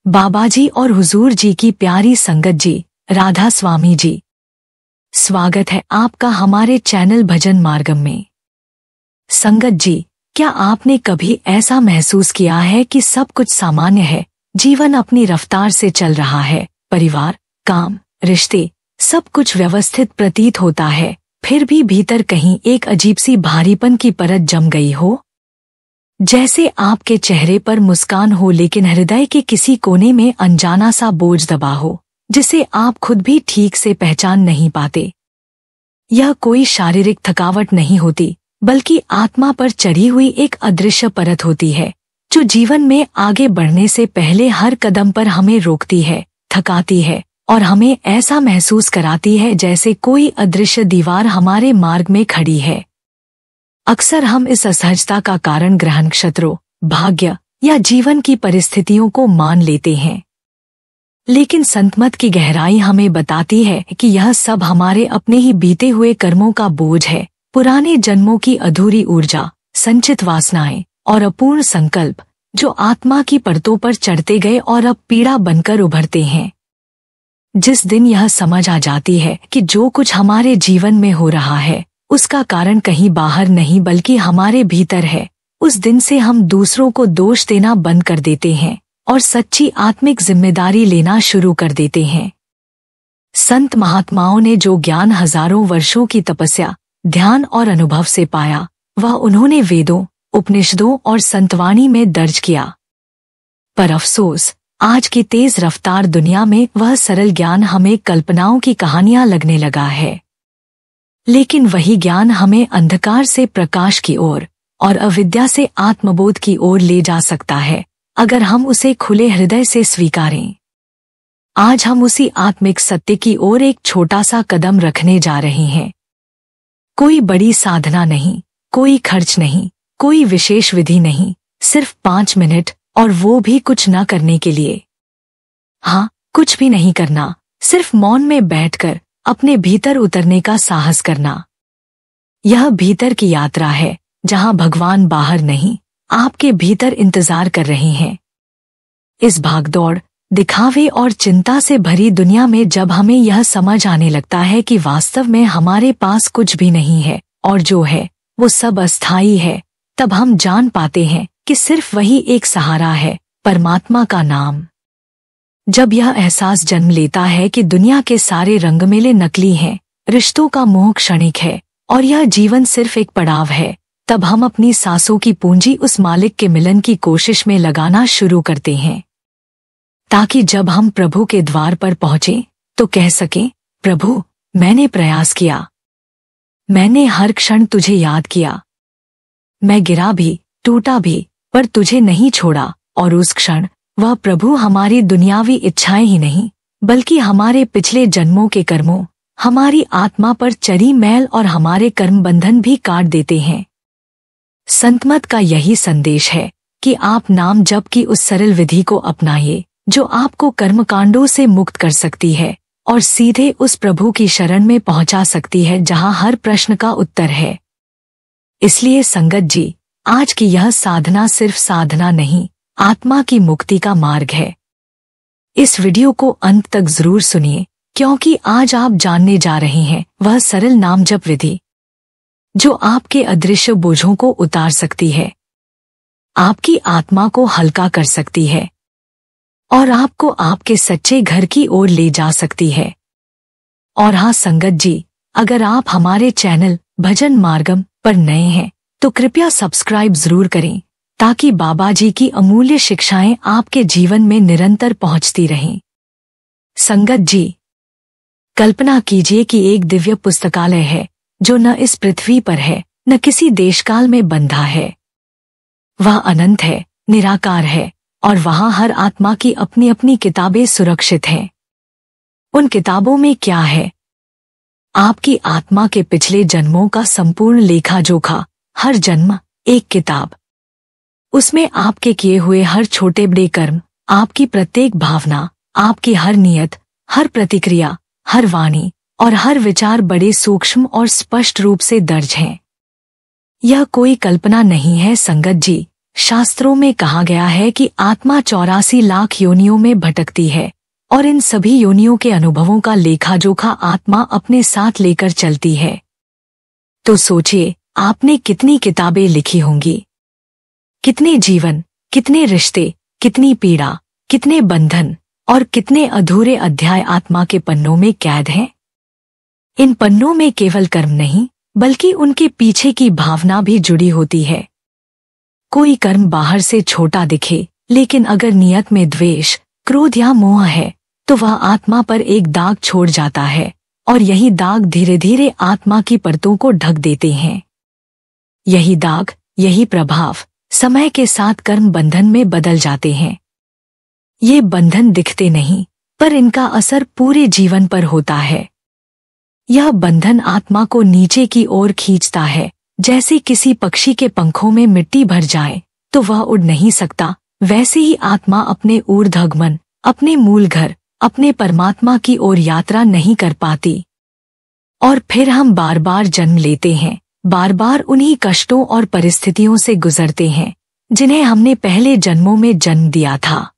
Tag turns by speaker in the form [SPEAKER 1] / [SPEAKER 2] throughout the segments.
[SPEAKER 1] बाबा जी और हुजूर जी की प्यारी संगत जी, राधा स्वामी जी, स्वागत है आपका हमारे चैनल भजन मार्गम में। संगत जी, क्या आपने कभी ऐसा महसूस किया है कि सब कुछ सामान्य है, जीवन अपनी रफ्तार से चल रहा है, परिवार, काम, रिश्ते, सब कुछ व्यवस्थित प्रतीत होता है, फिर भी भीतर कहीं एक अजीब सी भारीपन की परत जम गई हो? जैसे आपके चेहरे पर मुस्कान हो लेकिन हृदय के किसी कोने में अनजाना सा बोझ दबा हो, जिसे आप खुद भी ठीक से पहचान नहीं पाते। यह कोई शारीरिक थकावट नहीं होती, बल्कि आत्मा पर चढ़ी हुई एक अदृश्य परत होती है, जो जीवन में आगे बढ़ने से पहले हर कदम पर हमें रोकती है, थकाती है और हमें ऐसा महसूस कराती है जैसे कोई अदृश्य दीवार हमारे मार्ग में खड़ी है। अक्सर हम इस असहजता का कारण ग्रह नक्षत्रों, भाग्य या जीवन की परिस्थितियों को मान लेते हैं, लेकिन संतमत की गहराई हमें बताती है कि यह सब हमारे अपने ही बीते हुए कर्मों का बोझ है, पुराने जन्मों की अधूरी ऊर्जा, संचित वासनाएं और अपूर्ण संकल्प, जो आत्मा की परतों पर चढ़ते गए और अब पीड़ा बनकर उभरते हैं। जिस दिन यह समझ आ जाती है कि जो कुछ हमारे जीवन में हो रहा है, उसका कारण कहीं बाहर नहीं बल्कि हमारे भीतर है, उस दिन से हम दूसरों को दोष देना बंद कर देते हैं और सच्ची आत्मिक जिम्मेदारी लेना शुरू कर देते हैं। संत महात्माओं ने जो ज्ञान हजारों वर्षों की तपस्या, ध्यान और अनुभव से पाया, वह उन्होंने वेदों, उपनिषदों और संतवाणी में दर्ज किया। पर अफसोस, आज की तेज रफ्तार दुनिया में वह सरल ज्ञान हमें कल्पनाओं की कहानियां लगने लगा है। लेकिन वही ज्ञान हमें अंधकार से प्रकाश की ओर और अविद्या से आत्मबोध की ओर ले जा सकता है, अगर हम उसे खुले हृदय से स्वीकारें। आज हम उसी आत्मिक सत्य की ओर एक छोटा सा कदम रखने जा रहे हैं। कोई बड़ी साधना नहीं, कोई खर्च नहीं, कोई विशेष विधि नहीं, सिर्फ 5 मिनट, और वो भी कुछ न करने के लिए। हाँ, कुछ भी नहीं करना, सिर्फ मौन में बैठकर अपने भीतर उतरने का साहस करना। यह भीतर की यात्रा है, जहां भगवान बाहर नहीं, आपके भीतर इंतजार कर रहे हैं। इस भागदौड़, दिखावे और चिंता से भरी दुनिया में जब हमें यह समझ आने लगता है कि वास्तव में हमारे पास कुछ भी नहीं है और जो है वो सब अस्थायी है, तब हम जान पाते हैं कि सिर्फ वही एक सहारा है, परमात्मा का नाम। जब यह एहसास जन्म लेता है कि दुनिया के सारे रंगमेले नकली हैं, रिश्तों का मोह क्षणिक है और यह जीवन सिर्फ एक पड़ाव है, तब हम अपनी सांसों की पूंजी उस मालिक के मिलन की कोशिश में लगाना शुरू करते हैं, ताकि जब हम प्रभु के द्वार पर पहुंचे तो कह सकें, प्रभु, मैंने प्रयास किया, मैंने हर क्षण तुझे याद किया, मैं गिरा भी, टूटा भी, पर तुझे नहीं छोड़ा। और उस क्षण वह प्रभु हमारी दुनियावी इच्छाएं ही नहीं, बल्कि हमारे पिछले जन्मों के कर्मों, हमारी आत्मा पर चढ़ी मैल और हमारे कर्म बंधन भी काट देते हैं। संतमत का यही संदेश है कि आप नाम जप की उस सरल विधि को अपनाइए, जो आपको कर्मकांडों से मुक्त कर सकती है और सीधे उस प्रभु की शरण में पहुंचा सकती है जहां हर प्रश्न का उत्तर है। इसलिए संगत जी, आज की यह साधना सिर्फ साधना नहीं, आत्मा की मुक्ति का मार्ग है। इस वीडियो को अंत तक जरूर सुनिए, क्योंकि आज आप जानने जा रहे हैं वह सरल नाम जप विधि, जो आपके अदृश्य बोझों को उतार सकती है, आपकी आत्मा को हल्का कर सकती है और आपको आपके सच्चे घर की ओर ले जा सकती है। और हाँ संगत जी, अगर आप हमारे चैनल भजन मार्गम पर नए हैं तो कृपया सब्सक्राइब जरूर करें, ताकि बाबा जी की अमूल्य शिक्षाएं आपके जीवन में निरंतर पहुंचती रहें। संगत जी, कल्पना कीजिए कि एक दिव्य पुस्तकालय है, जो न इस पृथ्वी पर है, न किसी देशकाल में बंधा है। वह अनंत है, निराकार है और वहां हर आत्मा की अपनी अपनी किताबें सुरक्षित हैं। उन किताबों में क्या है? आपकी आत्मा के पिछले जन्मों का संपूर्ण लेखा जोखा, हर जन्म एक किताब। उसमें आपके किए हुए हर छोटे बड़े कर्म, आपकी प्रत्येक भावना, आपकी हर नियत, हर प्रतिक्रिया, हर वाणी और हर विचार बड़े सूक्ष्म और स्पष्ट रूप से दर्ज हैं। यह कोई कल्पना नहीं है संगत जी, शास्त्रों में कहा गया है कि आत्मा 84 लाख योनियों में भटकती है और इन सभी योनियों के अनुभवों का लेखा जोखा आत्मा अपने साथ लेकर चलती है। तो सोचिए, आपने कितनी किताबें लिखी होंगी, कितने जीवन, कितने रिश्ते, कितनी पीड़ा, कितने बंधन और कितने अधूरे अध्याय आत्मा के पन्नों में कैद हैं। इन पन्नों में केवल कर्म नहीं, बल्कि उनके पीछे की भावना भी जुड़ी होती है। कोई कर्म बाहर से छोटा दिखे, लेकिन अगर नियत में द्वेष, क्रोध या मोह है तो वह आत्मा पर एक दाग छोड़ जाता है और यही दाग धीरे धीरे आत्मा की परतों को ढक देते हैं। यही दाग, यही प्रभाव समय के साथ कर्म बंधन में बदल जाते हैं। ये बंधन दिखते नहीं, पर इनका असर पूरे जीवन पर होता है। यह बंधन आत्मा को नीचे की ओर खींचता है, जैसे किसी पक्षी के पंखों में मिट्टी भर जाए तो वह उड़ नहीं सकता, वैसे ही आत्मा अपने ऊर्ध्वगमन, अपने मूल घर, अपने परमात्मा की ओर यात्रा नहीं कर पाती। और फिर हम बार बार जन्म लेते हैं, बार बार उन्हीं कष्टों और परिस्थितियों से गुजरते हैं जिन्हें हमने पहले जन्मों में जन्म दिया था।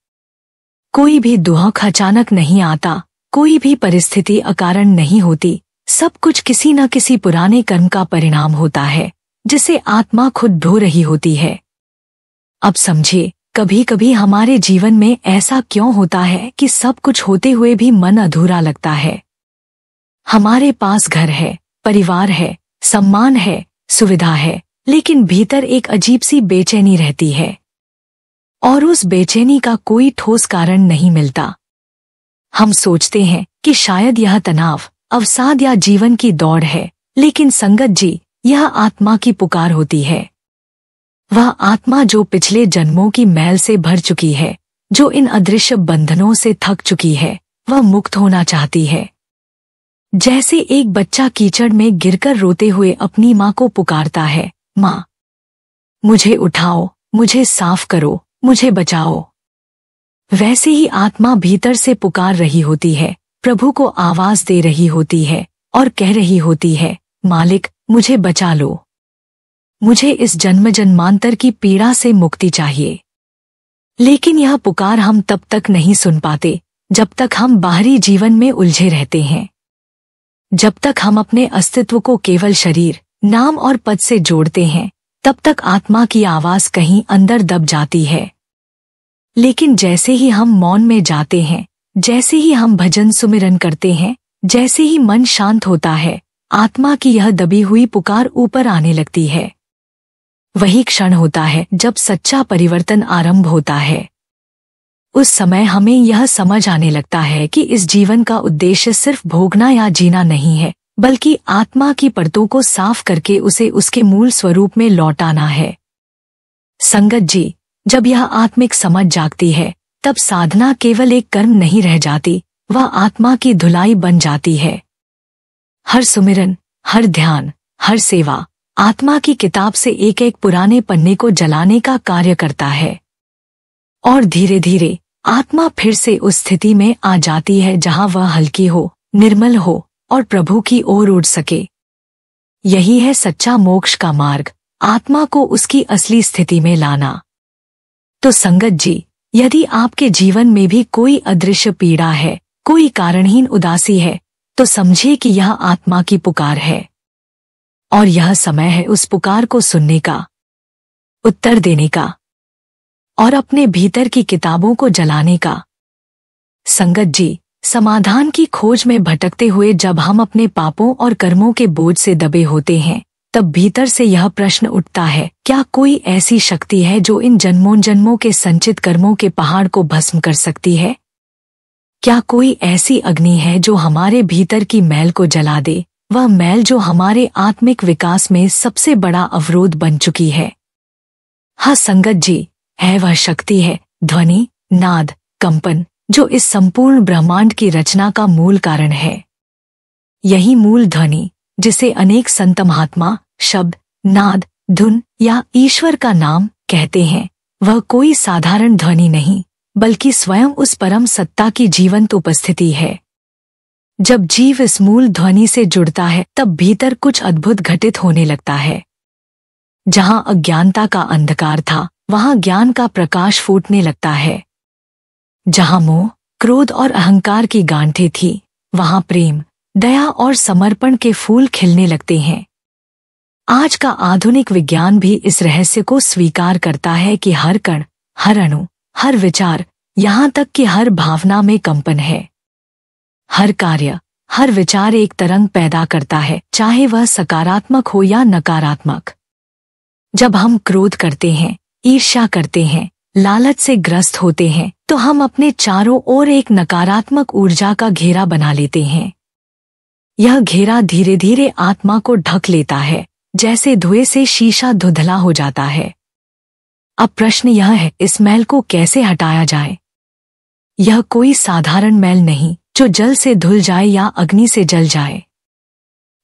[SPEAKER 1] कोई भी दुख अचानक नहीं आता, कोई भी परिस्थिति अकारण नहीं होती, सब कुछ किसी न किसी पुराने कर्म का परिणाम होता है जिसे आत्मा खुद ढो रही होती है। अब समझिए, कभी कभी हमारे जीवन में ऐसा क्यों होता है कि सब कुछ होते हुए भी मन अधूरा लगता है। हमारे पास घर है, परिवार है, सम्मान है, सुविधा है, लेकिन भीतर एक अजीब सी बेचैनी रहती है और उस बेचैनी का कोई ठोस कारण नहीं मिलता। हम सोचते हैं कि शायद यह तनाव, अवसाद या जीवन की दौड़ है, लेकिन संगत जी, यह आत्मा की पुकार होती है। वह आत्मा जो पिछले जन्मों की मैल से भर चुकी है, जो इन अदृश्य बंधनों से थक चुकी है, वह मुक्त होना चाहती है। जैसे एक बच्चा कीचड़ में गिरकर रोते हुए अपनी माँ को पुकारता है, माँ मुझे उठाओ, मुझे साफ करो, मुझे बचाओ। वैसे ही आत्मा भीतर से पुकार रही होती है, प्रभु को आवाज दे रही होती है और कह रही होती है, मालिक मुझे बचा लो, मुझे इस जन्म जन्मांतर की पीड़ा से मुक्ति चाहिए। लेकिन यह पुकार हम तब तक नहीं सुन पाते जब तक हम बाहरी जीवन में उलझे रहते हैं। जब तक हम अपने अस्तित्व को केवल शरीर, नाम और पद से जोड़ते हैं, तब तक आत्मा की आवाज कहीं अंदर दब जाती है। लेकिन जैसे ही हम मौन में जाते हैं, जैसे ही हम भजन सुमिरन करते हैं, जैसे ही मन शांत होता है, आत्मा की यह दबी हुई पुकार ऊपर आने लगती है। वही क्षण होता है जब सच्चा परिवर्तन आरंभ होता है। उस समय हमें यह समझ आने लगता है कि इस जीवन का उद्देश्य सिर्फ भोगना या जीना नहीं है, बल्कि आत्मा की परतों को साफ करके उसे उसके मूल स्वरूप में लौटाना है। संगत जी, जब यह आत्मिक समझ जागती है, तब साधना केवल एक कर्म नहीं रह जाती, वह आत्मा की धुलाई बन जाती है। हर सुमिरन, हर ध्यान, हर सेवा आत्मा की किताब से एक एक पुराने पन्ने को जलाने का कार्य करता है और धीरे धीरे आत्मा फिर से उस स्थिति में आ जाती है जहां वह हल्की हो, निर्मल हो और प्रभु की ओर उड़ सके। यही है सच्चा मोक्ष का मार्ग, आत्मा को उसकी असली स्थिति में लाना। तो संगत जी, यदि आपके जीवन में भी कोई अदृश्य पीड़ा है, कोई कारणहीन उदासी है, तो समझिए कि यह आत्मा की पुकार है और यह समय है उस पुकार को सुनने का, उत्तर देने का और अपने भीतर की किताबों को जलाने का। संगत जी, समाधान की खोज में भटकते हुए जब हम अपने पापों और कर्मों के बोझ से दबे होते हैं, तब भीतर से यह प्रश्न उठता है, क्या कोई ऐसी शक्ति है जो इन जन्मों जन्मों के संचित कर्मों के पहाड़ को भस्म कर सकती है? क्या कोई ऐसी अग्नि है जो हमारे भीतर की मैल को जला दे, वह मैल जो हमारे आत्मिक विकास में सबसे बड़ा अवरोध बन चुकी है? हाँ संगत जी, है वह शक्ति है, ध्वनि, नाद, कंपन, जो इस संपूर्ण ब्रह्मांड की रचना का मूल कारण है। यही मूल ध्वनि, जिसे अनेक संत महात्मा शब्द, नाद, धुन या ईश्वर का नाम कहते हैं, वह कोई साधारण ध्वनि नहीं, बल्कि स्वयं उस परम सत्ता की जीवंत उपस्थिति है। जब जीव इस मूल ध्वनि से जुड़ता है, तब भीतर कुछ अद्भुत घटित होने लगता है। जहां अज्ञानता का अंधकार था, वहां ज्ञान का प्रकाश फूटने लगता है। जहां मोह, क्रोध और अहंकार की गांठें थी, वहां प्रेम, दया और समर्पण के फूल खिलने लगते हैं। आज का आधुनिक विज्ञान भी इस रहस्य को स्वीकार करता है कि हर कण, हर अणु, हर विचार, यहाँ तक कि हर भावना में कंपन है। हर कार्य, हर विचार एक तरंग पैदा करता है, चाहे वह सकारात्मक हो या नकारात्मक। जब हम क्रोध करते हैं, ईर्ष्या करते हैं, लालच से ग्रस्त होते हैं, तो हम अपने चारों ओर एक नकारात्मक ऊर्जा का घेरा बना लेते हैं। यह घेरा धीरे धीरे आत्मा को ढक लेता है, जैसे धुएं से शीशा धुंधला हो जाता है। अब प्रश्न यह है, इस मैल को कैसे हटाया जाए? यह कोई साधारण मैल नहीं जो जल से धुल जाए या अग्नि से जल जाए।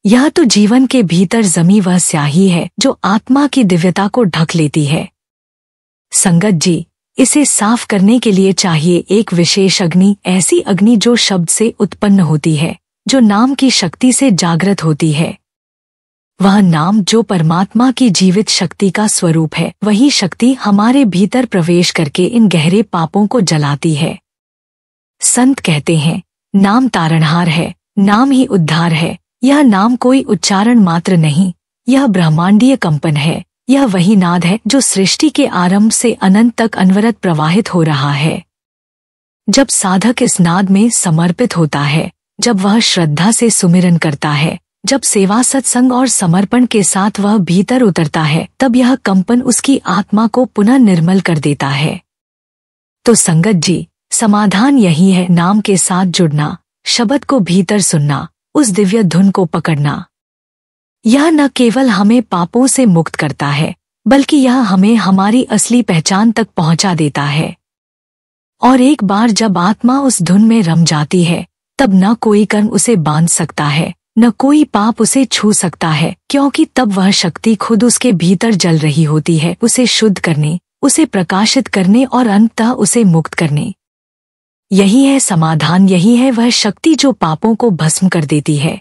[SPEAKER 1] यह तो जीवन के भीतर जमी वह स्याही है जो आत्मा की दिव्यता को ढक लेती है। संगत जी, इसे साफ करने के लिए चाहिए एक विशेष अग्नि, ऐसी अग्नि जो शब्द से उत्पन्न होती है, जो नाम की शक्ति से जागृत होती है। वह नाम जो परमात्मा की जीवित शक्ति का स्वरूप है, वही शक्ति हमारे भीतर प्रवेश करके इन गहरे पापों को जलाती है। संत कहते हैं, नाम तारणहार है, नाम ही उद्धार है। यह नाम कोई उच्चारण मात्र नहीं, यह ब्रह्मांडीय कंपन है। यह वही नाद है जो सृष्टि के आरंभ से अनंत तक अनवरत प्रवाहित हो रहा है। जब साधक इस नाद में समर्पित होता है, जब वह श्रद्धा से सुमिरन करता है, जब सेवा, सत्संग और समर्पण के साथ वह भीतर उतरता है, तब यह कंपन उसकी आत्मा को पुनः निर्मल कर देता है। तो संगत जी, समाधान यही है, नाम के साथ जुड़ना, शब्द को भीतर सुनना, उस दिव्य धुन को पकड़ना। यह न केवल हमें पापों से मुक्त करता है, बल्कि यह हमें हमारी असली पहचान तक पहुंचा देता है। और एक बार जब आत्मा उस धुन में रम जाती है, तब न कोई कर्म उसे बांध सकता है, न कोई पाप उसे छू सकता है, क्योंकि तब वह शक्ति खुद उसके भीतर जल रही होती है, उसे शुद्ध करने, उसे प्रकाशित करने और अंततः उसे मुक्त करने। यही है समाधान, यही है वह शक्ति जो पापों को भस्म कर देती है।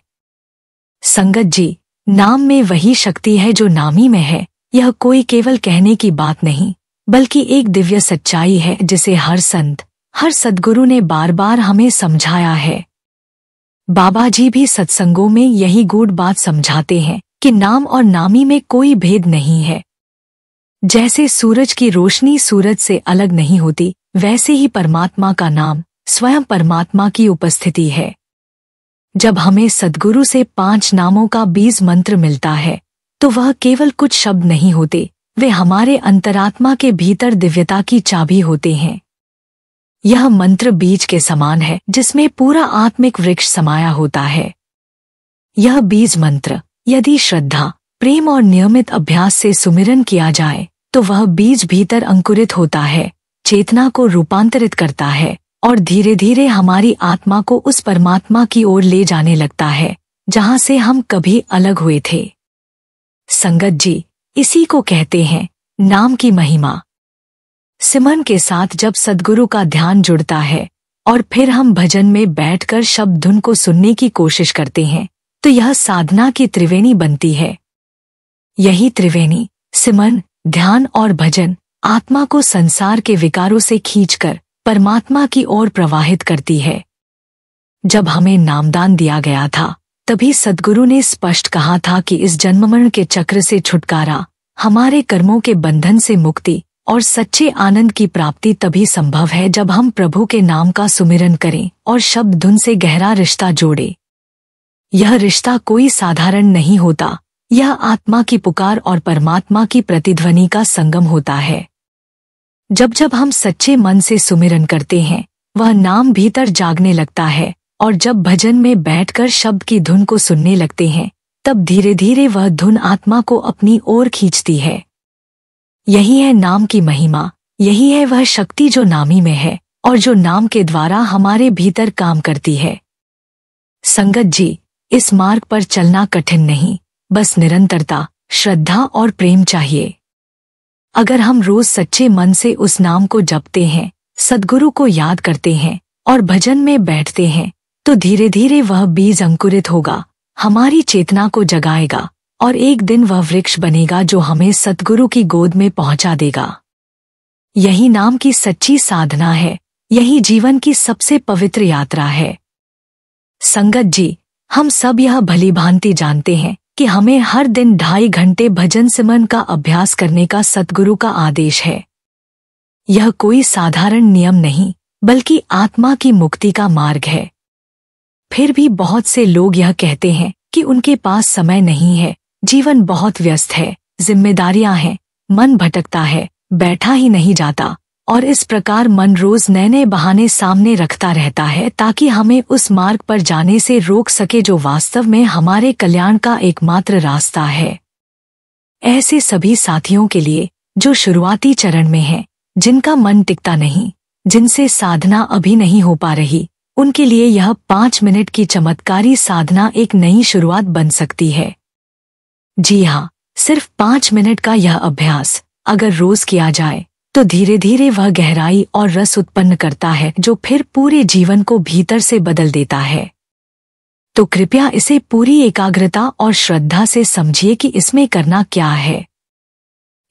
[SPEAKER 1] संगत जी, नाम में वही शक्ति है जो नामी में है। यह कोई केवल कहने की बात नहीं, बल्कि एक दिव्य सच्चाई है जिसे हर संत, हर सद्गुरु ने बार बार हमें समझाया है। बाबा जी भी सत्संगों में यही गूढ़ बात समझाते हैं कि नाम और नामी में कोई भेद नहीं है। जैसे सूरज की रोशनी सूरज से अलग नहीं होती, वैसे ही परमात्मा का नाम स्वयं परमात्मा की उपस्थिति है। जब हमें सद्गुरु से 5 नामों का बीज मंत्र मिलता है, तो वह केवल कुछ शब्द नहीं होते, वे हमारे अंतरात्मा के भीतर दिव्यता की चाबी होते हैं। यह मंत्र बीज के समान है जिसमें पूरा आत्मिक वृक्ष समाया होता है। यह बीज मंत्र यदि श्रद्धा, प्रेम और नियमित अभ्यास से सुमिरन किया जाए, तो वह बीज भीतर अंकुरित होता है, चेतना को रूपांतरित करता है और धीरे धीरे हमारी आत्मा को उस परमात्मा की ओर ले जाने लगता है जहां से हम कभी अलग हुए थे। संगत जी, इसी को कहते हैं नाम की महिमा। सिमरन के साथ जब सद्गुरु का ध्यान जुड़ता है और फिर हम भजन में बैठकर शब्द धुन को सुनने की कोशिश करते हैं, तो यह साधना की त्रिवेणी बनती है। यही त्रिवेणी, सिमरन, ध्यान और भजन, आत्मा को संसार के विकारों से खींचकर परमात्मा की ओर प्रवाहित करती है। जब हमें नामदान दिया गया था, तभी सद्गुरु ने स्पष्ट कहा था कि इस जन्ममरण के चक्र से छुटकारा, हमारे कर्मों के बंधन से मुक्ति और सच्चे आनंद की प्राप्ति तभी संभव है जब हम प्रभु के नाम का सुमिरन करें और शब्द धुन से गहरा रिश्ता जोड़े। यह रिश्ता कोई साधारण नहीं होता, यह आत्मा की पुकार और परमात्मा की प्रतिध्वनि का संगम होता है। जब जब हम सच्चे मन से सुमिरन करते हैं, वह नाम भीतर जागने लगता है और जब भजन में बैठकर शब्द की धुन को सुनने लगते हैं, तब धीरे धीरे वह धुन आत्मा को अपनी ओर खींचती है। यही है नाम की महिमा, यही है वह शक्ति जो नामी में है और जो नाम के द्वारा हमारे भीतर काम करती है। संगत जी, इस मार्ग पर चलना कठिन नहीं, बस निरंतरता, श्रद्धा और प्रेम चाहिए। अगर हम रोज सच्चे मन से उस नाम को जपते हैं, सद्गुरु को याद करते हैं और भजन में बैठते हैं, तो धीरे धीरे वह बीज अंकुरित होगा, हमारी चेतना को जगाएगा और एक दिन वह वृक्ष बनेगा जो हमें सद्गुरु की गोद में पहुंचा देगा। यही नाम की सच्ची साधना है, यही जीवन की सबसे पवित्र यात्रा है। संगत जी, हम सब यह भली भांति जानते हैं कि हमें हर दिन 2.5 घंटे भजन सिमरन का अभ्यास करने का सतगुरु का आदेश है। यह कोई साधारण नियम नहीं, बल्कि आत्मा की मुक्ति का मार्ग है। फिर भी बहुत से लोग यह कहते हैं कि उनके पास समय नहीं है, जीवन बहुत व्यस्त है, जिम्मेदारियां हैं, मन भटकता है, बैठा ही नहीं जाता, और इस प्रकार मन रोज नए नए बहाने सामने रखता रहता है ताकि हमें उस मार्ग पर जाने से रोक सके जो वास्तव में हमारे कल्याण का एकमात्र रास्ता है। ऐसे सभी साथियों के लिए जो शुरुआती चरण में हैं, जिनका मन टिकता नहीं, जिनसे साधना अभी नहीं हो पा रही, उनके लिए यह 5 मिनट की चमत्कारी साधना एक नई शुरुआत बन सकती है। जी हाँ, सिर्फ 5 मिनट का यह अभ्यास अगर रोज किया जाए तो धीरे धीरे वह गहराई और रस उत्पन्न करता है जो फिर पूरे जीवन को भीतर से बदल देता है। तो कृपया इसे पूरी एकाग्रता और श्रद्धा से समझिए कि इसमें करना क्या है।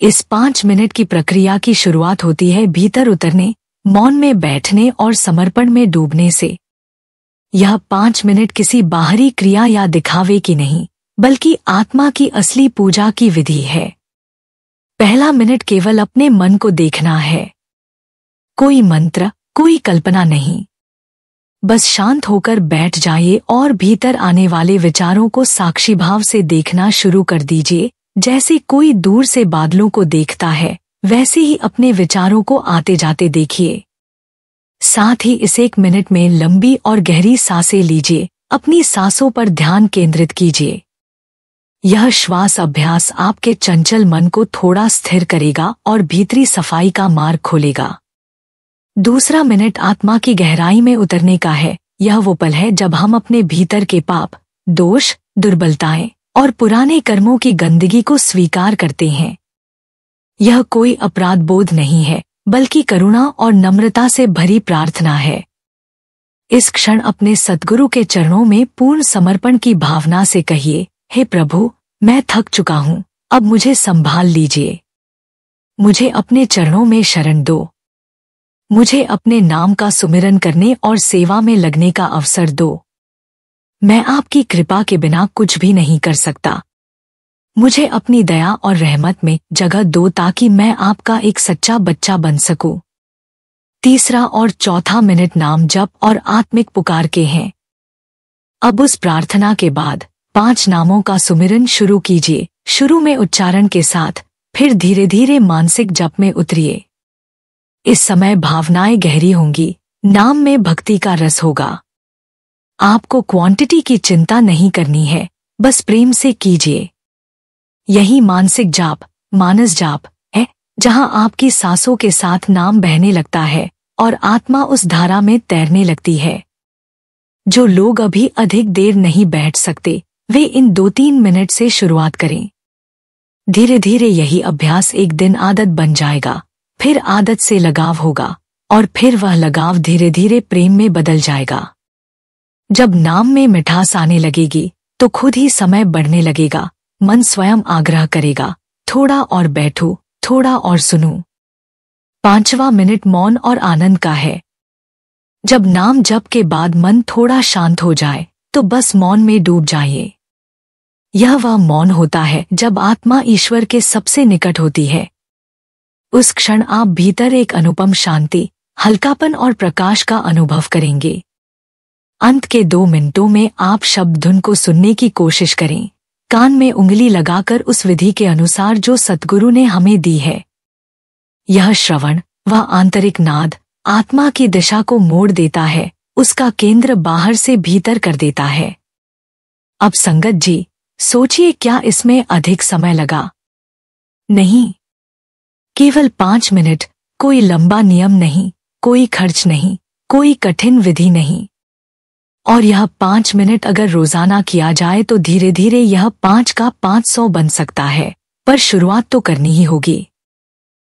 [SPEAKER 1] इस 5 मिनट की प्रक्रिया की शुरुआत होती है भीतर उतरने, मौन में बैठने और समर्पण में डूबने से। यह 5 मिनट किसी बाहरी क्रिया या दिखावे की नहीं, बल्कि आत्मा की असली पूजा की विधि है। पहला मिनट केवल अपने मन को देखना है। कोई मंत्र, कोई कल्पना नहीं। बस शांत होकर बैठ जाइए और भीतर आने वाले विचारों को साक्षी भाव से देखना शुरू कर दीजिए। जैसे कोई दूर से बादलों को देखता है, वैसे ही अपने विचारों को आते जाते देखिए। साथ ही इस 1 मिनट में लंबी और गहरी सांसें लीजिए, अपनी सांसों पर ध्यान केंद्रित कीजिए। यह श्वास अभ्यास आपके चंचल मन को थोड़ा स्थिर करेगा और भीतरी सफाई का मार्ग खोलेगा। दूसरा मिनट आत्मा की गहराई में उतरने का है। यह वो पल है जब हम अपने भीतर के पाप, दोष, दुर्बलताएं और पुराने कर्मों की गंदगी को स्वीकार करते हैं। यह कोई अपराध बोध नहीं है, बल्कि करुणा और नम्रता से भरी प्रार्थना है। इस क्षण अपने सद्गुरु के चरणों में पूर्ण समर्पण की भावना से कहिए, हे प्रभु, मैं थक चुका हूँ, अब मुझे संभाल लीजिए। मुझे अपने चरणों में शरण दो। मुझे अपने नाम का सुमिरन करने और सेवा में लगने का अवसर दो। मैं आपकी कृपा के बिना कुछ भी नहीं कर सकता। मुझे अपनी दया और रहमत में जगह दो ताकि मैं आपका एक सच्चा बच्चा बन सकूं। तीसरा और चौथा मिनट नाम जप और आत्मिक पुकार के हैं। अब उस प्रार्थना के बाद 5 नामों का सुमिरन शुरू कीजिए, शुरू में उच्चारण के साथ, फिर धीरे धीरे मानसिक जप में उतरिए। इस समय भावनाएं गहरी होंगी, नाम में भक्ति का रस होगा। आपको क्वांटिटी की चिंता नहीं करनी है, बस प्रेम से कीजिए। यही मानसिक जाप, मानस जाप है, जहां आपकी सांसों के साथ नाम बहने लगता है और आत्मा उस धारा में तैरने लगती है। जो लोग अभी अधिक देर नहीं बैठ सकते, वे इन 2-3 मिनट से शुरुआत करें। धीरे धीरे यही अभ्यास एक दिन आदत बन जाएगा, फिर आदत से लगाव होगा और फिर वह लगाव धीरे धीरे प्रेम में बदल जाएगा। जब नाम में मिठास आने लगेगी तो खुद ही समय बढ़ने लगेगा। मन स्वयं आग्रह करेगा, थोड़ा और बैठो, थोड़ा और सुनो। 5वां मिनट मौन और आनंद का है। जब नाम जप के बाद मन थोड़ा शांत हो जाए तो बस मौन में डूब जाइए। यह वह मौन होता है जब आत्मा ईश्वर के सबसे निकट होती है। उस क्षण आप भीतर एक अनुपम शांति, हल्कापन और प्रकाश का अनुभव करेंगे। अंत के 2 मिनटों में आप शब्द धुन को सुनने की कोशिश करें, कान में उंगली लगाकर उस विधि के अनुसार जो सद्गुरु ने हमें दी है। यह श्रवण, वह आंतरिक नाद, आत्मा की दिशा को मोड़ देता है, उसका केंद्र बाहर से भीतर कर देता है। अब संगत जी, सोचिए, क्या इसमें अधिक समय लगा? नहीं, केवल 5 मिनट। कोई लंबा नियम नहीं, कोई खर्च नहीं, कोई कठिन विधि नहीं। और यह 5 मिनट अगर रोजाना किया जाए तो धीरे धीरे यह 5 का 500 बन सकता है, पर शुरुआत तो करनी ही होगी।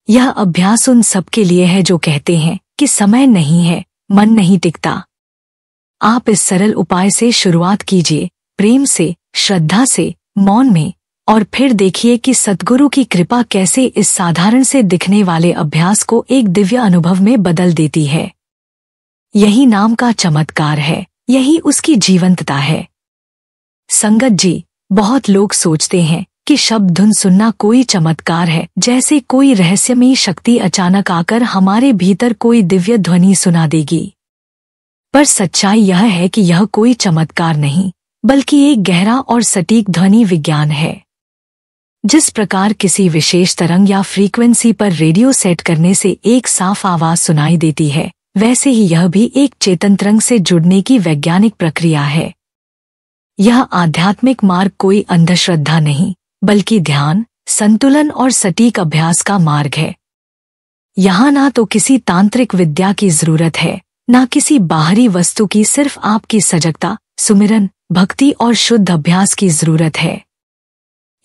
[SPEAKER 1] यह अभ्यास उन सब के लिए है जो कहते हैं कि समय नहीं है, मन नहीं टिकता। आप इस सरल उपाय से शुरुआत कीजिए, प्रेम से, श्रद्धा से, मौन में, और फिर देखिए कि सद्गुरु की कृपा कैसे इस साधारण से दिखने वाले अभ्यास को एक दिव्य अनुभव में बदल देती है। यही नाम का चमत्कार है, यही उसकी जीवंतता है। संगत जी, बहुत लोग सोचते हैं कि शब्द धुन सुनना कोई चमत्कार है, जैसे कोई रहस्यमयी शक्ति अचानक आकर हमारे भीतर कोई दिव्य ध्वनि सुना देगी। पर सच्चाई यह है कि यह कोई चमत्कार नहीं, बल्कि एक गहरा और सटीक ध्वनि विज्ञान है। जिस प्रकार किसी विशेष तरंग या फ्रीक्वेंसी पर रेडियो सेट करने से एक साफ आवाज सुनाई देती है, वैसे ही यह भी एक चेतन तरंग से जुड़ने की वैज्ञानिक प्रक्रिया है। यह आध्यात्मिक मार्ग कोई अंधश्रद्धा नहीं, बल्कि ध्यान, संतुलन और सटीक अभ्यास का मार्ग है। यहाँ ना तो किसी तांत्रिक विद्या की जरूरत है, ना किसी बाहरी वस्तु की, सिर्फ आपकी सजगता, सुमिरन, भक्ति और शुद्ध अभ्यास की जरूरत है।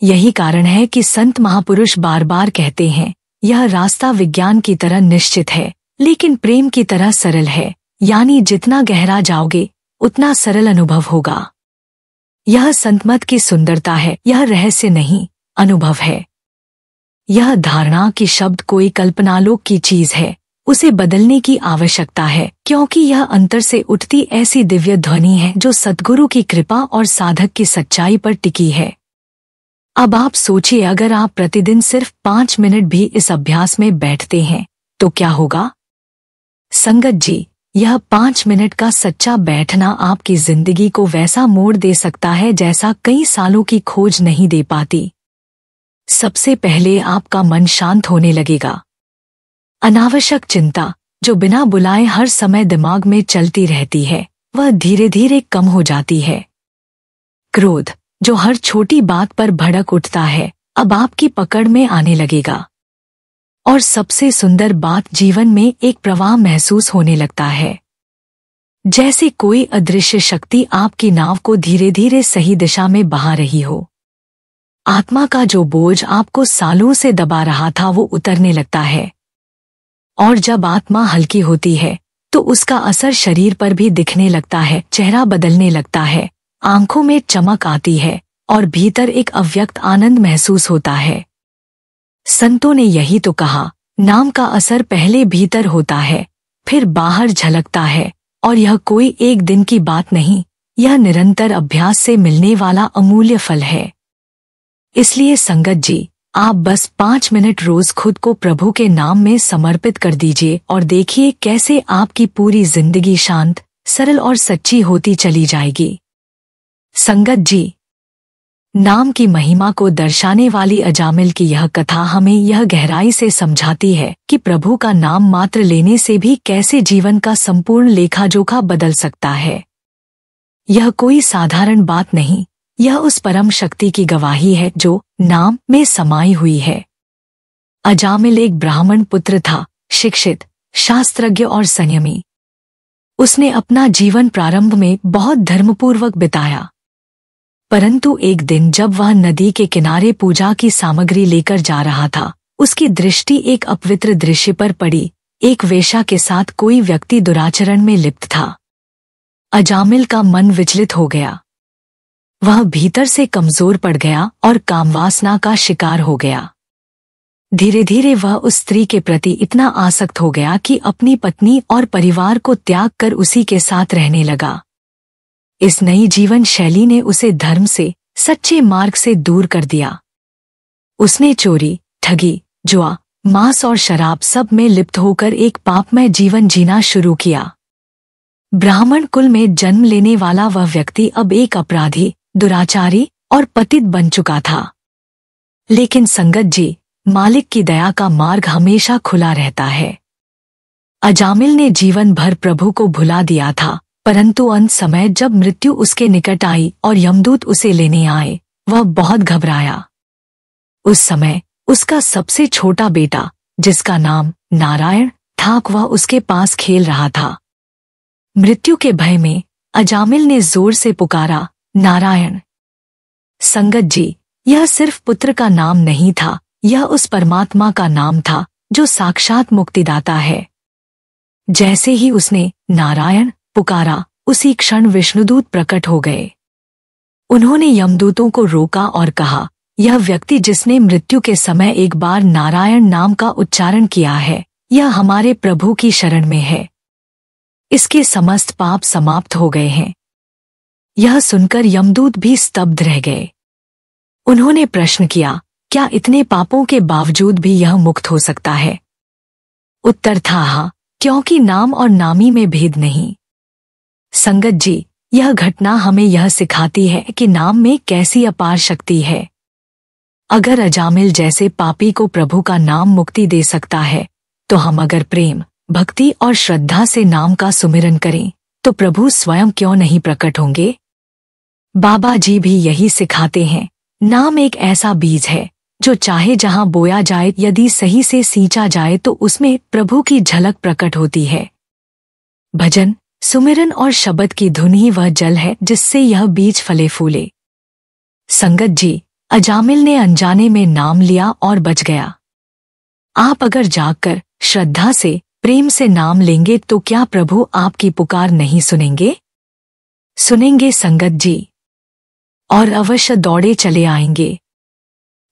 [SPEAKER 1] यही कारण है कि संत महापुरुष बार बार कहते हैं, यह रास्ता विज्ञान की तरह निश्चित है, लेकिन प्रेम की तरह सरल है। यानी जितना गहरा जाओगे, उतना सरल अनुभव होगा। यह संतमत की सुंदरता है, यह रहस्य नहीं, अनुभव है। यह धारणा कि शब्द कोई कल्पनालोक की चीज है, उसे बदलने की आवश्यकता है, क्योंकि यह अंतर से उठती ऐसी दिव्य ध्वनि है जो सद्गुरु की कृपा और साधक की सच्चाई पर टिकी है। अब आप सोचिए, अगर आप प्रतिदिन सिर्फ 5 मिनट भी इस अभ्यास में बैठते हैं तो क्या होगा। संगत जी, यह 5 मिनट का सच्चा बैठना आपकी जिंदगी को वैसा मोड़ दे सकता है जैसा कई सालों की खोज नहीं दे पाती। सबसे पहले आपका मन शांत होने लगेगा। अनावश्यक चिंता, जो बिना बुलाए हर समय दिमाग में चलती रहती है, वह धीरे धीरे कम हो जाती है। क्रोध, जो हर छोटी बात पर भड़क उठता है, अब आपकी पकड़ में आने लगेगा। और सबसे सुंदर बात, जीवन में एक प्रवाह महसूस होने लगता है, जैसे कोई अदृश्य शक्ति आपकी नाव को धीरे धीरे सही दिशा में बहा रही हो। आत्मा का जो बोझ आपको सालों से दबा रहा था, वो उतरने लगता है। और जब आत्मा हल्की होती है तो उसका असर शरीर पर भी दिखने लगता है, चेहरा बदलने लगता है, आंखों में चमक आती है और भीतर एक अव्यक्त आनंद महसूस होता है। संतों ने यही तो कहा, नाम का असर पहले भीतर होता है, फिर बाहर झलकता है, और यह कोई एक दिन की बात नहीं, यह निरंतर अभ्यास से मिलने वाला अमूल्य फल है। इसलिए संगत जी, आप बस 5 मिनट रोज खुद को प्रभु के नाम में समर्पित कर दीजिए और देखिए कैसे आपकी पूरी जिंदगी शांत, सरल और सच्ची होती चली जाएगी। संगत जी, नाम की महिमा को दर्शाने वाली अजामिल की यह कथा हमें यह गहराई से समझाती है कि प्रभु का नाम मात्र लेने से भी कैसे जीवन का संपूर्ण लेखा-जोखा बदल सकता है। यह कोई साधारण बात नहीं, यह उस परम शक्ति की गवाही है जो नाम में समाई हुई है। अजामिल एक ब्राह्मण पुत्र था, शिक्षित, शास्त्रज्ञ और संयमी। उसने अपना जीवन प्रारंभ में बहुत धर्मपूर्वक बिताया, परंतु एक दिन जब वह नदी के किनारे पूजा की सामग्री लेकर जा रहा था, उसकी दृष्टि एक अपवित्र दृश्य पर पड़ी। एक वेश्या के साथ कोई व्यक्ति दुराचरण में लिप्त था। अजामिल का मन विचलित हो गया। वह भीतर से कमजोर पड़ गया और कामवासना का शिकार हो गया। धीरे धीरे वह उस स्त्री के प्रति इतना आसक्त हो गया कि अपनी पत्नी और परिवार को त्याग कर उसी के साथ रहने लगा। इस नई जीवन शैली ने उसे धर्म से, सच्चे मार्ग से दूर कर दिया। उसने चोरी, ठगी, जुआ, मांस और शराब सब में लिप्त होकर एक पापमय जीवन जीना शुरू किया। ब्राह्मण कुल में जन्म लेने वाला वह व्यक्ति अब एक अपराधी, दुराचारी और पतित बन चुका था। लेकिन संगत जी, मालिक की दया का मार्ग हमेशा खुला रहता है। अजामिल ने जीवन भर प्रभु को भुला दिया था, परंतु अंत समय जब मृत्यु उसके निकट आई और यमदूत उसे लेने आए, वह बहुत घबराया। उस समय उसका सबसे छोटा बेटा, जिसका नाम नारायण था, वह उसके पास खेल रहा था। मृत्यु के भय में अजामिल ने जोर से पुकारा, नारायण। संगत जी, यह सिर्फ पुत्र का नाम नहीं था, यह उस परमात्मा का नाम था जो साक्षात मुक्तिदाता है। जैसे ही उसने नारायण पुकारा, उसी क्षण विष्णुदूत प्रकट हो गए। उन्होंने यमदूतों को रोका और कहा, यह व्यक्ति जिसने मृत्यु के समय एक बार नारायण नाम का उच्चारण किया है, यह हमारे प्रभु की शरण में है। इसके समस्त पाप समाप्त हो गए हैं। यह सुनकर यमदूत भी स्तब्ध रह गए। उन्होंने प्रश्न किया, क्या इतने पापों के बावजूद भी यह मुक्त हो सकता है? उत्तर था हाँ, क्योंकि नाम और नामी में भेद नहीं। संगत जी, यह घटना हमें यह सिखाती है कि नाम में कैसी अपार शक्ति है। अगर अजामिल जैसे पापी को प्रभु का नाम मुक्ति दे सकता है, तो हम अगर प्रेम, भक्ति और श्रद्धा से नाम का सुमिरन करें, तो प्रभु स्वयं क्यों नहीं प्रकट होंगे? बाबा जी भी यही सिखाते हैं। नाम एक ऐसा बीज है जो चाहे जहां बोया जाए, यदि सही से सींचा जाए तो उसमें प्रभु की झलक प्रकट होती है। भजन, सुमिरन और शब्द की धुन ही वह जल है जिससे यह बीज फले फूले। संगत जी, अजामिल ने अनजाने में नाम लिया और बच गया। आप अगर जागकर श्रद्धा से, प्रेम से नाम लेंगे तो क्या प्रभु आपकी पुकार नहीं सुनेंगे? सुनेंगे संगत जी, और अवश्य दौड़े चले आएंगे,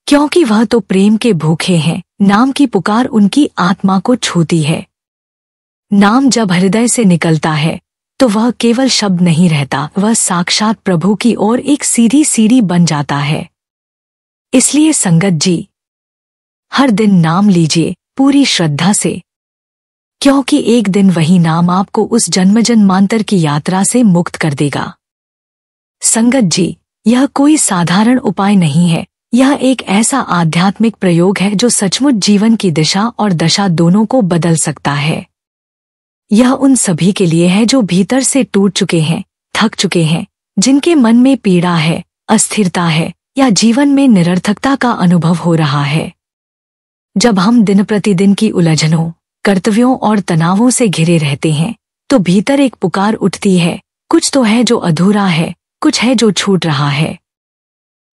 [SPEAKER 1] क्योंकि वह तो प्रेम के भूखे हैं। नाम की पुकार उनकी आत्मा को छूती है। नाम जब हृदय से निकलता है तो वह केवल शब्द नहीं रहता, वह साक्षात प्रभु की ओर एक सीधी सीढ़ी बन जाता है। इसलिए संगत जी, हर दिन नाम लीजिए पूरी श्रद्धा से, क्योंकि एक दिन वही नाम आपको उस जन्म जन्मांतर की यात्रा से मुक्त कर देगा। संगत जी, यह कोई साधारण उपाय नहीं है। यह एक ऐसा आध्यात्मिक प्रयोग है जो सचमुच जीवन की दिशा और दशा दोनों को बदल सकता है। यह उन सभी के लिए है जो भीतर से टूट चुके हैं, थक चुके हैं, जिनके मन में पीड़ा है, अस्थिरता है या जीवन में निरर्थकता का अनुभव हो रहा है। जब हम दिन प्रतिदिन की उलझनों, कर्तव्यों और तनावों से घिरे रहते हैं, तो भीतर एक पुकार उठती है, कुछ तो है जो अधूरा है, कुछ है जो छूट रहा है।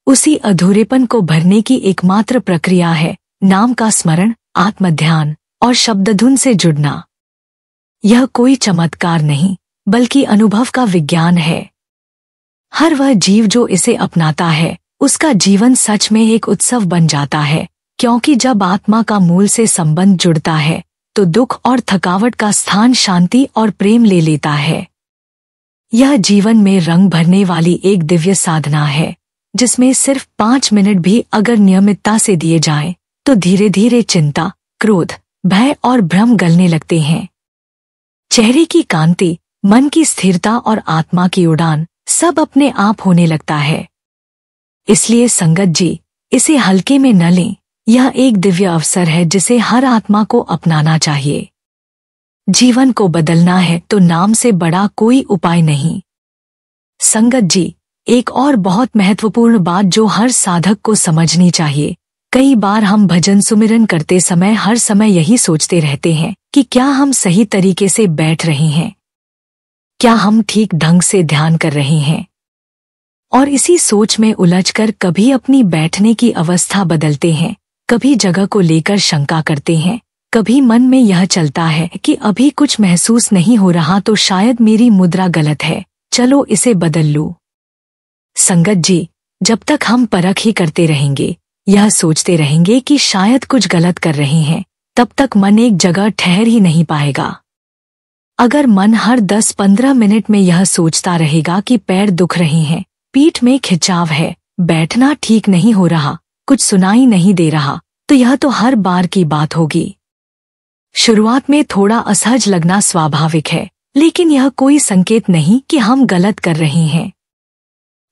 [SPEAKER 1] उसी अधूरेपन को भरने की एकमात्र प्रक्रिया है नाम का स्मरण, आत्मध्यान और शब्दधुन से जुड़ना। यह कोई चमत्कार नहीं, बल्कि अनुभव का विज्ञान है। हर वह जीव जो इसे अपनाता है, उसका जीवन सच में एक उत्सव बन जाता है, क्योंकि जब आत्मा का मूल से संबंध जुड़ता है, तो दुख और थकावट का स्थान शांति और प्रेम ले लेता है। यह जीवन में रंग भरने वाली एक दिव्य साधना है, जिसमें सिर्फ 5 मिनट भी अगर नियमितता से दिए जाएं, तो धीरे धीरे चिंता, क्रोध, भय और भ्रम गलने लगते हैं। चेहरे की कांति, मन की स्थिरता और आत्मा की उड़ान सब अपने आप होने लगता है। इसलिए संगत जी, इसे हल्के में न लें। यह एक दिव्य अवसर है जिसे हर आत्मा को अपनाना चाहिए। जीवन को बदलना है तो नाम से बड़ा कोई उपाय नहीं। संगत जी, एक और बहुत महत्वपूर्ण बात जो हर साधक को समझनी चाहिए। कई बार हम भजन सुमिरन करते समय हर समय यही सोचते रहते हैं कि क्या हम सही तरीके से बैठ रहे हैं, क्या हम ठीक ढंग से ध्यान कर रहे हैं, और इसी सोच में उलझकर कभी अपनी बैठने की अवस्था बदलते हैं, कभी जगह को लेकर शंका करते हैं, कभी मन में यह चलता है कि अभी कुछ महसूस नहीं हो रहा तो शायद मेरी मुद्रा गलत है, चलो इसे बदल लूं। संगत जी, जब तक हम परख ही करते रहेंगे, यह सोचते रहेंगे कि शायद कुछ गलत कर रहे हैं, तब तक मन एक जगह ठहर ही नहीं पाएगा। अगर मन हर 10-15 मिनट में यह सोचता रहेगा कि पैर दुख रहे हैं, पीठ में खिंचाव है, बैठना ठीक नहीं हो रहा, कुछ सुनाई नहीं दे रहा, तो यह तो हर बार की बात होगी। शुरुआत में थोड़ा असहज लगना स्वाभाविक है, लेकिन यह कोई संकेत नहीं कि हम गलत कर रहे हैं।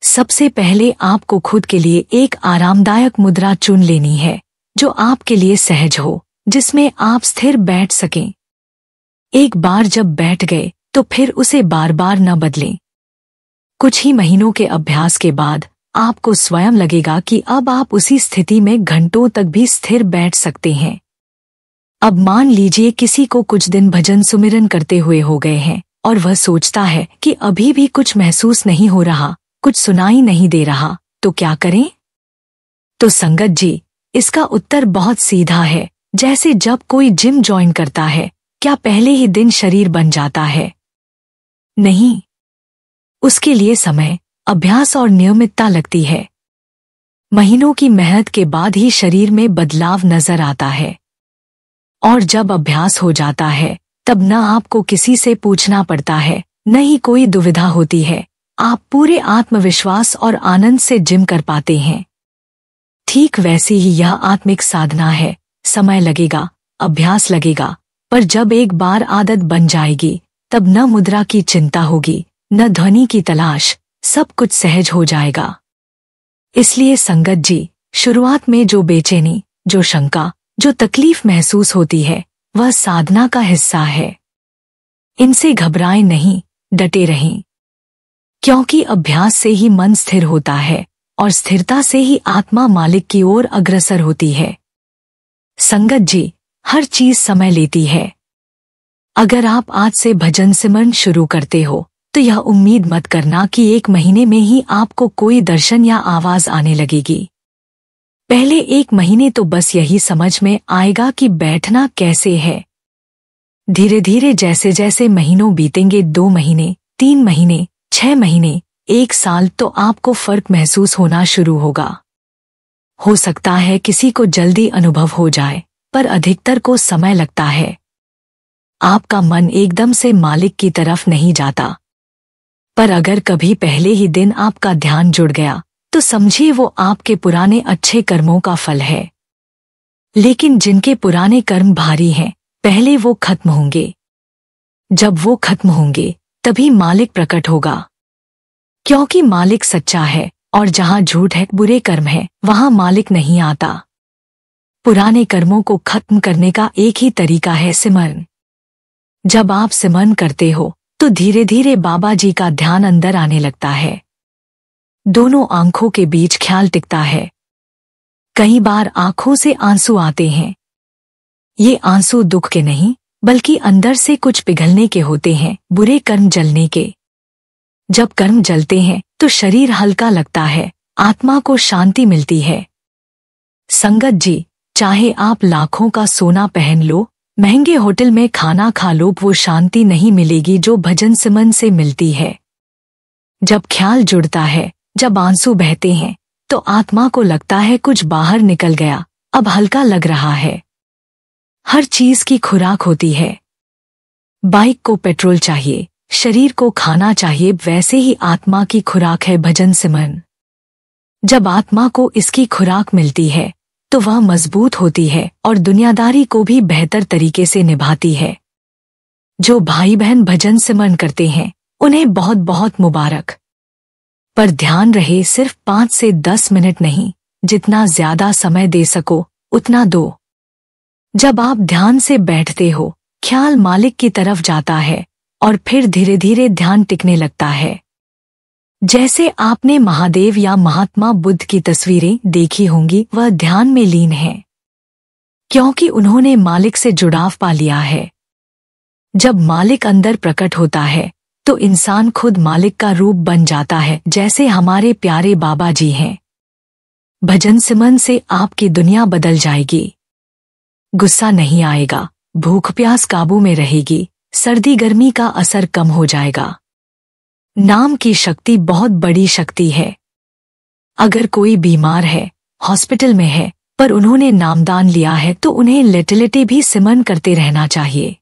[SPEAKER 1] सबसे पहले आपको खुद के लिए एक आरामदायक मुद्रा चुन लेनी है, जो आपके लिए सहज हो, जिसमें आप स्थिर बैठ सकें। एक बार जब बैठ गए तो फिर उसे बार बार न बदलें। कुछ ही महीनों के अभ्यास के बाद आपको स्वयं लगेगा कि अब आप उसी स्थिति में घंटों तक भी स्थिर बैठ सकते हैं। अब मान लीजिए किसी को कुछ दिन भजन सुमिरन करते हुए हो गए हैं और वह सोचता है कि अभी भी कुछ महसूस नहीं हो रहा, कुछ सुनाई नहीं दे रहा, तो क्या करें? तो संगत जी, इसका उत्तर बहुत सीधा है। जैसे जब कोई जिम ज्वाइन करता है, क्या पहले ही दिन शरीर बन जाता है? नहीं, उसके लिए समय, अभ्यास और नियमितता लगती है। महीनों की मेहनत के बाद ही शरीर में बदलाव नजर आता है। और जब अभ्यास हो जाता है तब न आपको किसी से पूछना पड़ता है, न ही कोई दुविधा होती है। आप पूरे आत्मविश्वास और आनंद से जिम कर पाते हैं। ठीक वैसे ही यह आत्मिक साधना है। समय लगेगा, अभ्यास लगेगा, पर जब एक बार आदत बन जाएगी तब न मुद्रा की चिंता होगी, न ध्वनि की तलाश, सब कुछ सहज हो जाएगा। इसलिए संगत जी, शुरुआत में जो बेचैनी, जो शंका, जो तकलीफ महसूस होती है वह साधना का हिस्सा है। इनसे घबराएं नहीं, डटे रहें, क्योंकि अभ्यास से ही मन स्थिर होता है और स्थिरता से ही आत्मा मालिक की ओर अग्रसर होती है। संगत जी, हर चीज समय लेती है। अगर आप आज से भजन सिमरन शुरू करते हो तो यह उम्मीद मत करना कि 1 महीने में ही आपको कोई दर्शन या आवाज आने लगेगी। पहले 1 महीने तो बस यही समझ में आएगा कि बैठना कैसे है। धीरे धीरे जैसे जैसे महीनों बीतेंगे, 2 महीने, 3 महीने, 6 महीने, 1 साल, तो आपको फर्क महसूस होना शुरू होगा। हो सकता है किसी को जल्दी अनुभव हो जाए, पर अधिकतर को समय लगता है। आपका मन एकदम से मालिक की तरफ नहीं जाता, पर अगर कभी पहले ही दिन आपका ध्यान जुड़ गया तो समझिए वो आपके पुराने अच्छे कर्मों का फल है। लेकिन जिनके पुराने कर्म भारी हैं, पहले वो खत्म होंगे। जब वो खत्म होंगे तभी मालिक प्रकट होगा, क्योंकि मालिक सच्चा है और जहां झूठ है, बुरे कर्म है, वहां मालिक नहीं आता। पुराने कर्मों को खत्म करने का एक ही तरीका है सिमरन। जब आप सिमरन करते हो तो धीरे धीरे बाबा जी का ध्यान अंदर आने लगता है। दोनों आंखों के बीच ख्याल टिकता है। कई बार आंखों से आंसू आते हैं। ये आंसू दुख के नहीं, बल्कि अंदर से कुछ पिघलने के होते हैं, बुरे कर्म जलने के। जब कर्म जलते हैं तो शरीर हल्का लगता है, आत्मा को शांति मिलती है। संगत जी, चाहे आप लाखों का सोना पहन लो, महंगे होटल में खाना खा लो, वो शांति नहीं मिलेगी जो भजन सिमरन से मिलती है। जब ख्याल जुड़ता है, जब आंसू बहते हैं, तो आत्मा को लगता है कुछ बाहर निकल गया, अब हल्का लग रहा है। हर चीज की खुराक होती है। बाइक को पेट्रोल चाहिए, शरीर को खाना चाहिए, वैसे ही आत्मा की खुराक है भजन सिमरन। जब आत्मा को इसकी खुराक मिलती है तो वह मजबूत होती है और दुनियादारी को भी बेहतर तरीके से निभाती है। जो भाई बहन भजन सिमरन करते हैं उन्हें बहुत बहुत मुबारक। पर ध्यान रहे, सिर्फ 5 से 10 मिनट नहीं, जितना ज्यादा समय दे सको उतना दो। जब आप ध्यान से बैठते हो, ख्याल मालिक की तरफ जाता है और फिर धीरे धीरे ध्यान टिकने लगता है। जैसे आपने महादेव या महात्मा बुद्ध की तस्वीरें देखी होंगी, वह ध्यान में लीन हैं, क्योंकि उन्होंने मालिक से जुड़ाव पा लिया है। जब मालिक अंदर प्रकट होता है तो इंसान खुद मालिक का रूप बन जाता है, जैसे हमारे प्यारे बाबा जी हैं। भजन सिमरन से आपकी दुनिया बदल जाएगी। गुस्सा नहीं आएगा, भूख प्यास काबू में रहेगी, सर्दी गर्मी का असर कम हो जाएगा। नाम की शक्ति बहुत बड़ी शक्ति है। अगर कोई बीमार है, हॉस्पिटल में है, पर उन्होंने नामदान लिया है तो उन्हें लेटे भी सिमरन करते रहना चाहिए।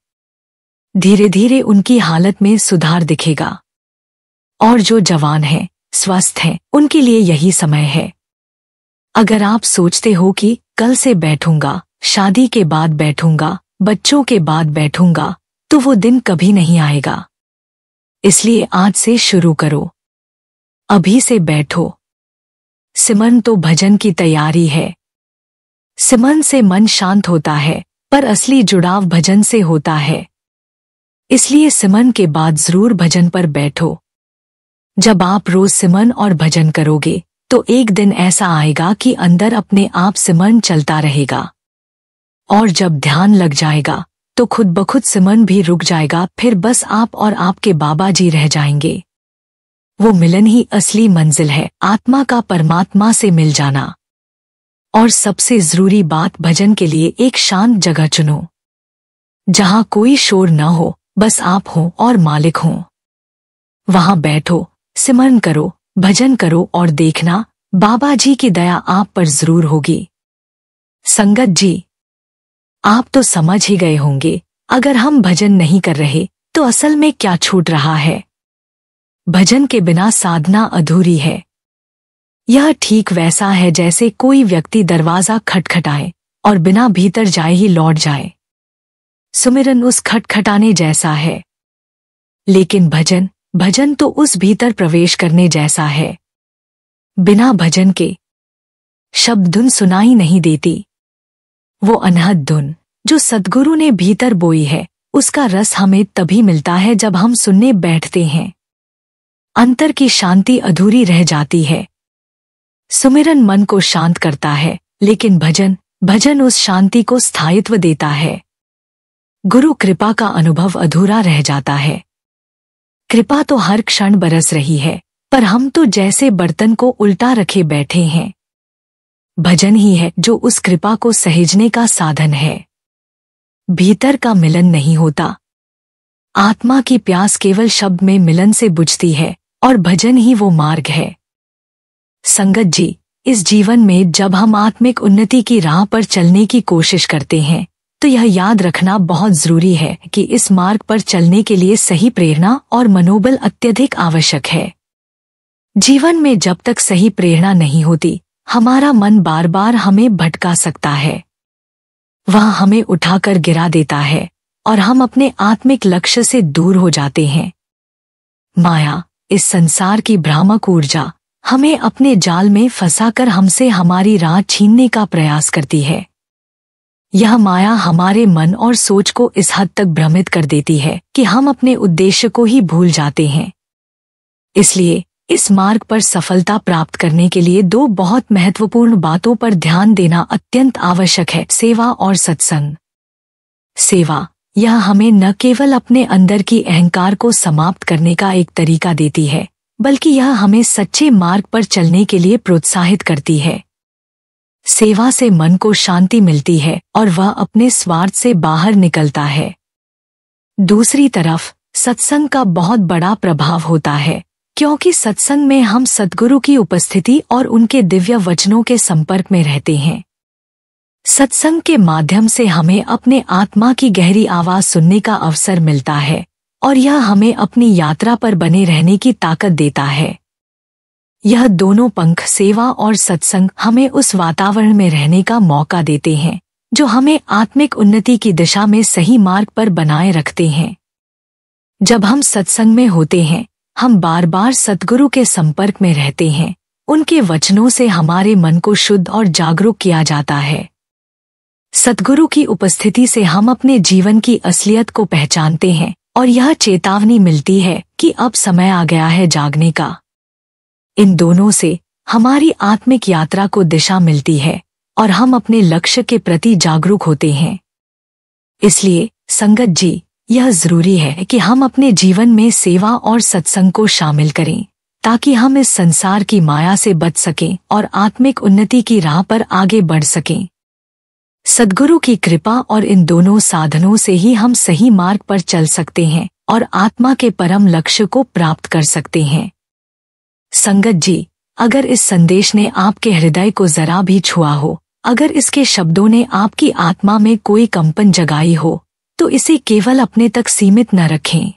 [SPEAKER 1] धीरे धीरे उनकी हालत में सुधार दिखेगा। और जो जवान हैं, स्वस्थ हैं, उनके लिए यही समय है। अगर आप सोचते हो कि कल से बैठूंगा, शादी के बाद बैठूंगा, बच्चों के बाद बैठूंगा, तो वो दिन कभी नहीं आएगा। इसलिए आज से शुरू करो, अभी से बैठो। सिमरन तो भजन की तैयारी है। सिमरन से मन शांत होता है, पर असली जुड़ाव भजन से होता है। इसलिए सिमरन के बाद जरूर भजन पर बैठो। जब आप रोज सिमरन और भजन करोगे तो एक दिन ऐसा आएगा कि अंदर अपने आप सिमरन चलता रहेगा। और जब ध्यान लग जाएगा तो खुद ब खुद सिमरन भी रुक जाएगा, फिर बस आप और आपके बाबा जी रह जाएंगे। वो मिलन ही असली मंजिल है, आत्मा का परमात्मा से मिल जाना। और सबसे जरूरी बात, भजन के लिए एक शांत जगह चुनो, जहां कोई शोर न हो, बस आप हो और मालिक हो। वहां बैठो, सिमरन करो, भजन करो और देखना बाबा जी की दया आप पर जरूर होगी। संगत जी, आप तो समझ ही गए होंगे, अगर हम भजन नहीं कर रहे तो असल में क्या छूट रहा है। भजन के बिना साधना अधूरी है। यह ठीक वैसा है जैसे कोई व्यक्ति दरवाजा खटखटाए और बिना भीतर जाए ही लौट जाए। सुमिरन उस खटखटाने जैसा है, लेकिन भजन तो उस भीतर प्रवेश करने जैसा है। बिना भजन के शब्द धुन सुनाई नहीं देती। वो अनहद धुन जो सद्गुरु ने भीतर बोई है, उसका रस हमें तभी मिलता है जब हम सुनने बैठते हैं। अंतर की शांति अधूरी रह जाती है। सुमिरन मन को शांत करता है, लेकिन भजन उस शांति को स्थायित्व देता है। गुरु कृपा का अनुभव अधूरा रह जाता है। कृपा तो हर क्षण बरस रही है, पर हम तो जैसे बर्तन को उल्टा रखे बैठे हैं। भजन ही है जो उस कृपा को सहेजने का साधन है। भीतर का मिलन नहीं होता। आत्मा की प्यास केवल शब्द में मिलन से बुझती है, और भजन ही वो मार्ग है। संगत जी, इस जीवन में जब हम आत्मिक उन्नति की राह पर चलने की कोशिश करते हैं, तो यह याद रखना बहुत जरूरी है कि इस मार्ग पर चलने के लिए सही प्रेरणा और मनोबल अत्यधिक आवश्यक है। जीवन में जब तक सही प्रेरणा नहीं होती, हमारा मन बार बार हमें भटका सकता है। वह हमें उठाकर गिरा देता है और हम अपने आत्मिक लक्ष्य से दूर हो जाते हैं। माया, इस संसार की भ्रामक ऊर्जा, हमें अपने जाल में फंसाकर हमसे हमारी राह छीनने का प्रयास करती है। यह माया हमारे मन और सोच को इस हद तक भ्रमित कर देती है कि हम अपने उद्देश्य को ही भूल जाते हैं। इसलिए इस मार्ग पर सफलता प्राप्त करने के लिए दो बहुत महत्वपूर्ण बातों पर ध्यान देना अत्यंत आवश्यक है: सेवा और सत्संग। सेवा, यह हमें न केवल अपने अंदर की अहंकार को समाप्त करने का एक तरीका देती है, बल्कि यह हमें सच्चे मार्ग पर चलने के लिए प्रोत्साहित करती है। सेवा से मन को शांति मिलती है और वह अपने स्वार्थ से बाहर निकलता है। दूसरी तरफ सत्संग का बहुत बड़ा प्रभाव होता है, क्योंकि सत्संग में हम सद्गुरु की उपस्थिति और उनके दिव्य वचनों के संपर्क में रहते हैं। सत्संग के माध्यम से हमें अपने आत्मा की गहरी आवाज सुनने का अवसर मिलता है, और यह हमें अपनी यात्रा पर बने रहने की ताकत देता है। यह दोनों पंख, सेवा और सत्संग, हमें उस वातावरण में रहने का मौका देते हैं जो हमें आत्मिक उन्नति की दिशा में सही मार्ग पर बनाए रखते हैं। जब हम सत्संग में होते हैं, हम बार बार सद्गुरु के संपर्क में रहते हैं। उनके वचनों से हमारे मन को शुद्ध और जागरूक किया जाता है। सद्गुरु की उपस्थिति से हम अपने जीवन की असलियत को पहचानते हैं और यह चेतावनी मिलती है कि अब समय आ गया है जागने का। इन दोनों से हमारी आत्मिक यात्रा को दिशा मिलती है और हम अपने लक्ष्य के प्रति जागरूक होते हैं। इसलिए संगत जी, यह जरूरी है कि हम अपने जीवन में सेवा और सत्संग को शामिल करें, ताकि हम इस संसार की माया से बच सकें और आत्मिक उन्नति की राह पर आगे बढ़ सकें। सद्गुरु की कृपा और इन दोनों साधनों से ही हम सही मार्ग पर चल सकते हैं और आत्मा के परम लक्ष्य को प्राप्त कर सकते हैं। संगत जी, अगर इस संदेश ने आपके हृदय को जरा भी छुआ हो, अगर इसके शब्दों ने आपकी आत्मा में कोई कंपन जगाई हो, तो इसे केवल अपने तक सीमित न रखें।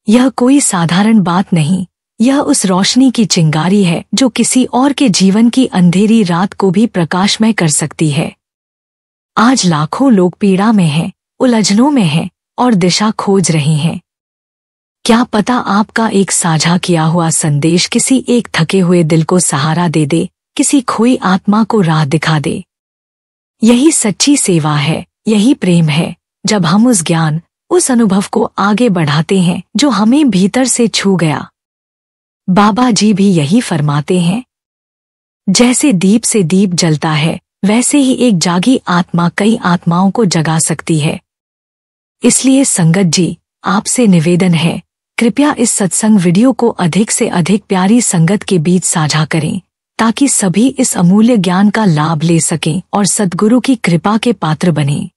[SPEAKER 1] यह कोई साधारण बात नहीं, यह उस रोशनी की चिंगारी है जो किसी और के जीवन की अंधेरी रात को भी प्रकाशमय कर सकती है। आज लाखों लोग पीड़ा में हैं, उलझनों में हैं और दिशा खोज रहे हैं। क्या पता आपका एक साझा किया हुआ संदेश किसी एक थके हुए दिल को सहारा दे दे, किसी खोई आत्मा को राह दिखा दे। यही सच्ची सेवा है, यही प्रेम है, जब हम उस ज्ञान, उस अनुभव को आगे बढ़ाते हैं जो हमें भीतर से छू गया। बाबा जी भी यही फरमाते हैं, जैसे दीप से दीप जलता है, वैसे ही एक जागी आत्मा कई आत्माओं को जगा सकती है। इसलिए संगत जी, आपसे निवेदन है, कृपया इस सत्संग वीडियो को अधिक से अधिक प्यारी संगत के बीच साझा करें, ताकि सभी इस अमूल्य ज्ञान का लाभ ले सकें और सद्गुरु की कृपा के पात्र बनें।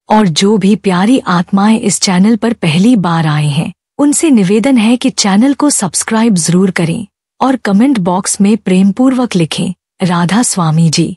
[SPEAKER 1] और जो भी प्यारी आत्माएं इस चैनल पर पहली बार आए हैं, उनसे निवेदन है कि चैनल को सब्सक्राइब जरूर करें और कमेंट बॉक्स में प्रेमपूर्वक लिखें, राधा स्वामी जी।